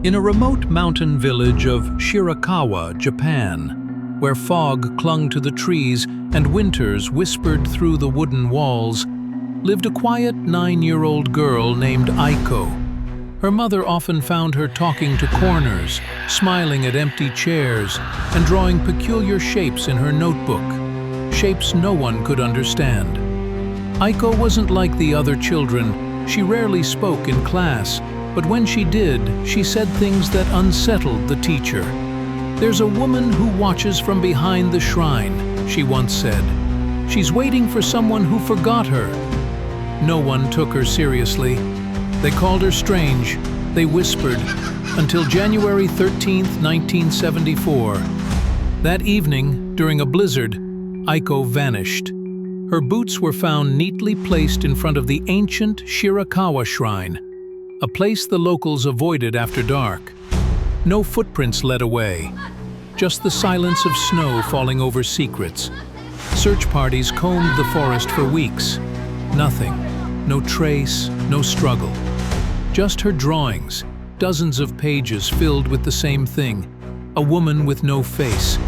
In a remote mountain village of Shirakawa, Japan, where fog clung to the trees and winters whispered through the wooden walls, lived a quiet 9-year-old girl named Aiko. Her mother often found her talking to corners, smiling at empty chairs, and drawing peculiar shapes in her notebook, shapes no one could understand. Aiko wasn't like the other children. She rarely spoke in class, but when she did, she said things that unsettled the teacher. "There's a woman who watches from behind the shrine," she once said. "She's waiting for someone who forgot her." No one took her seriously. They called her strange. They whispered, until January 13th, 1974. That evening, during a blizzard, Aiko vanished. Her boots were found neatly placed in front of the ancient Shirakawa shrine, a place the locals avoided after dark. No footprints led away, just the silence of snow falling over secrets. Search parties combed the forest for weeks. Nothing, no trace, no struggle. Just her drawings, dozens of pages filled with the same thing, a woman with no face,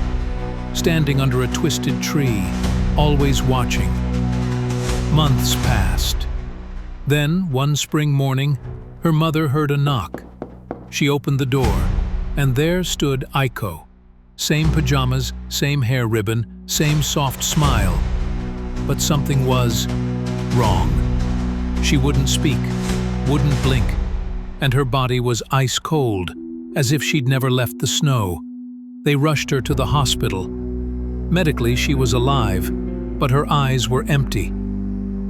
standing under a twisted tree, always watching. Months passed. Then, one spring morning, her mother heard a knock. She opened the door, and there stood Aiko. Same pajamas, same hair ribbon, same soft smile. But something was wrong. She wouldn't speak, wouldn't blink, and her body was ice cold, as if she'd never left the snow. They rushed her to the hospital. Medically, she was alive, but her eyes were empty.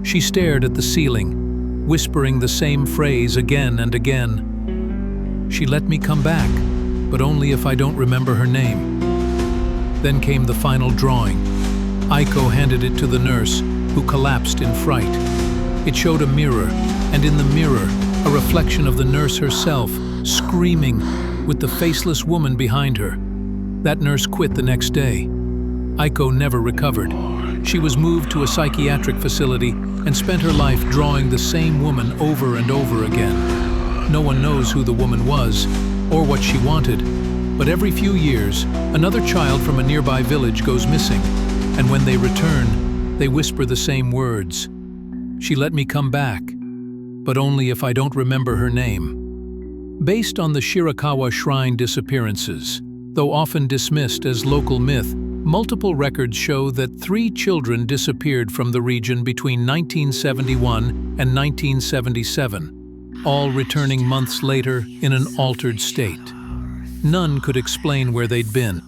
She stared at the ceiling, whispering the same phrase again and again. "She let me come back, but only if I don't remember her name." Then came the final drawing. Aiko handed it to the nurse, who collapsed in fright. It showed a mirror, and in the mirror, a reflection of the nurse herself, screaming, with the faceless woman behind her. That nurse quit the next day. Aiko never recovered. She was moved to a psychiatric facility and spent her life drawing the same woman over and over again. No one knows who the woman was or what she wanted, but every few years, another child from a nearby village goes missing, and when they return, they whisper the same words. "She let me come back, but only if I don't remember her name." Based on the Shirakawa shrine disappearances, though often dismissed as local myth, multiple records show that 3 children disappeared from the region between 1971 and 1977, all returning months later in an altered state. None could explain where they'd been.